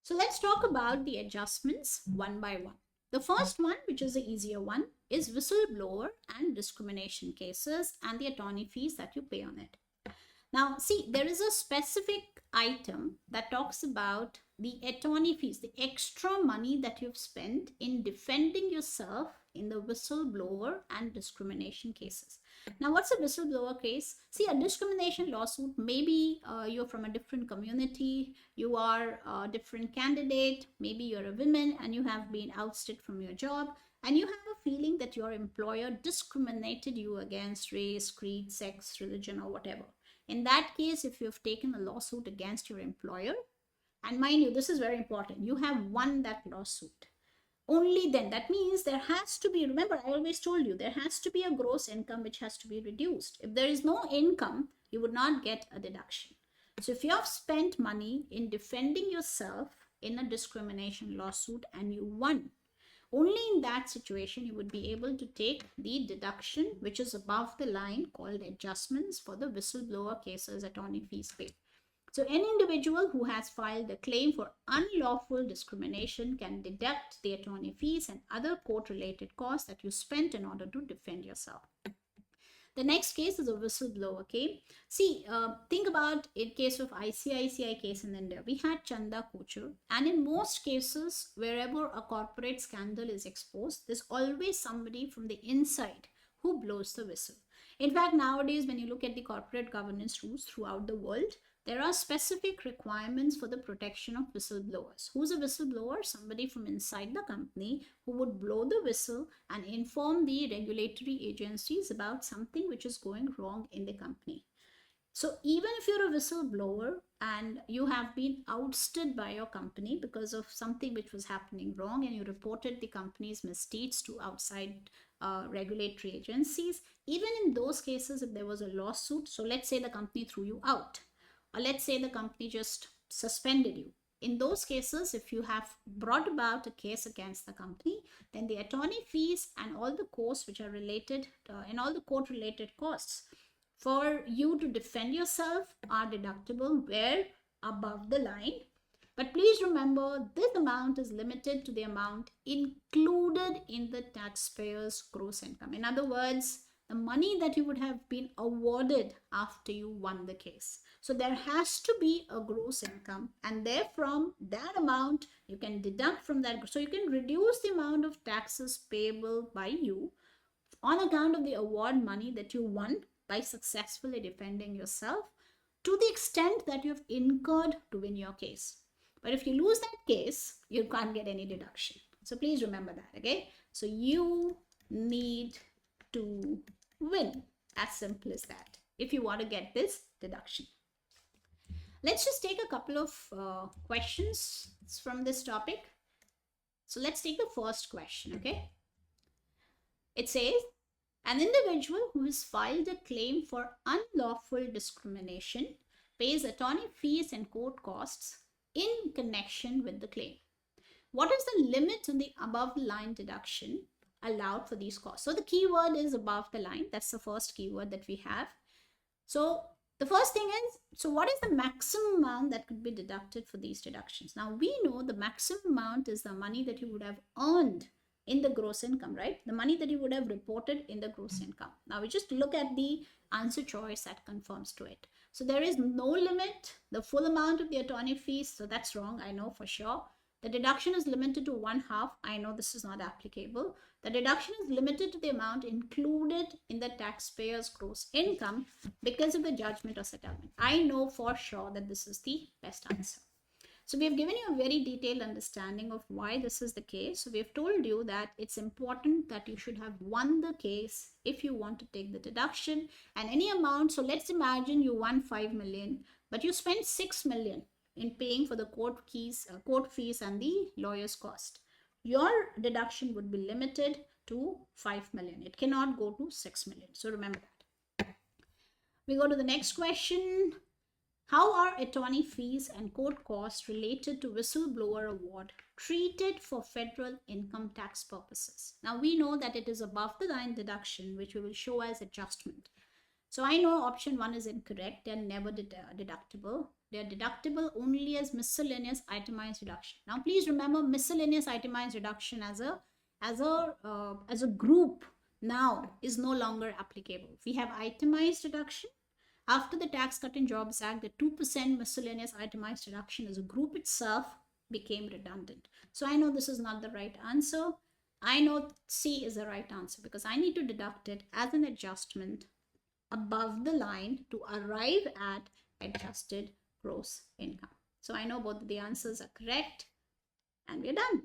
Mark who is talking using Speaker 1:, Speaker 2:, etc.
Speaker 1: So let's talk about the adjustments one by one. The first one, which is the easier one, is whistleblower and discrimination cases and the attorney fees that you pay on it. Now, see, there is a specific item that talks about the attorney fees, the extra money that you've spent in defending yourself in the whistleblower and discrimination cases. Now, what's a whistleblower case? See, a discrimination lawsuit, maybe you're from a different community, you are a different candidate, maybe you're a woman and you have been ousted from your job, and you have a feeling that your employer discriminated you against race, creed, sex, religion, or whatever. In that case, if you've taken a lawsuit against your employer, and mind you, this is very important, you have won that lawsuit, only then, that means there has to be, remember I always told you, there has to be a gross income which has to be reduced. If there is no income, you would not get a deduction. So if you have spent money in defending yourself in a discrimination lawsuit and you won, only in that situation you would be able to take the deduction which is above the line called adjustments for the whistleblower cases attorney fees paid. So any individual who has filed a claim for unlawful discrimination can deduct the attorney fees and other court-related costs that you spent in order to defend yourself. The next case is a whistleblower case. See, think about in case of ICICI case in India, we had Chanda Kochar, and in most cases, wherever a corporate scandal is exposed, there's always somebody from the inside who blows the whistle. In fact, nowadays, when you look at the corporate governance rules throughout the world, there are specific requirements for the protection of whistleblowers. Who's a whistleblower? Somebody from inside the company who would blow the whistle and inform the regulatory agencies about something which is going wrong in the company. So even if you're a whistleblower and you have been ousted by your company because of something which was happening wrong and you reported the company's misdeeds to outside regulatory agencies, even in those cases, if there was a lawsuit, so let's say the company threw you out, or let's say the company just suspended you. In those cases, if you have brought about a case against the company, then the attorney fees and all the costs which are related and all the court-related costs for you to defend yourself are deductible where above the line. But please remember, this amount is limited to the amount included in the taxpayer's gross income. In other words, the money that you would have been awarded after you won the case. So there has to be a gross income, and therefrom that amount you can deduct from that. So you can reduce the amount of taxes payable by you on account of the award money that you won by successfully defending yourself to the extent that you have incurred to win your case. But if you lose that case, you can't get any deduction. So please remember that, okay? So you need to win, as simple as that, if you want to get this deduction. Let's just take a couple of questions from this topic. So let's take the first question, okay? It says, an individual who has filed a claim for unlawful discrimination pays attorney fees and court costs in connection with the claim. What is the limit on the above the line deduction allowed for these costs? So the keyword is above the line. That's the first keyword that we have. So the first thing is, so what is the maximum amount that could be deducted for these deductions? Now we know the maximum amount is the money that you would have earned in the gross income, right? The money that you would have reported in the gross income. Now we just look at the answer choice that conforms to it. So there is no limit, the full amount of the attorney fees. So that's wrong, I know for sure. The deduction is limited to 1/2. I know this is not applicable. The deduction is limited to the amount included in the taxpayer's gross income because of the judgment or settlement. I know for sure that this is the best answer. So we have given you a very detailed understanding of why this is the case. So we have told you that it's important that you should have won the case if you want to take the deduction and any amount. So let's imagine you won 5 million, but you spent 6 million in paying for the court fees and the lawyer's cost. Your deduction would be limited to 5 million. It cannot go to 6 million. So remember that. We go to the next question. How are attorney fees and court costs related to whistleblower award treated for federal income tax purposes? Now we know that it is above the line deduction, which we will show as adjustment. So I know option 1 is incorrect and never deductible. They are deductible only as miscellaneous itemized deduction. Now, please remember miscellaneous itemized deduction as a group now is no longer applicable. We have itemized deduction. After the Tax Cut and Jobs Act, the 2% miscellaneous itemized deduction as a group itself became redundant. So I know this is not the right answer. I know C is the right answer because I need to deduct it as an adjustment above the line to arrive at adjusted gross income. So I know both of the answers are correct and we're done.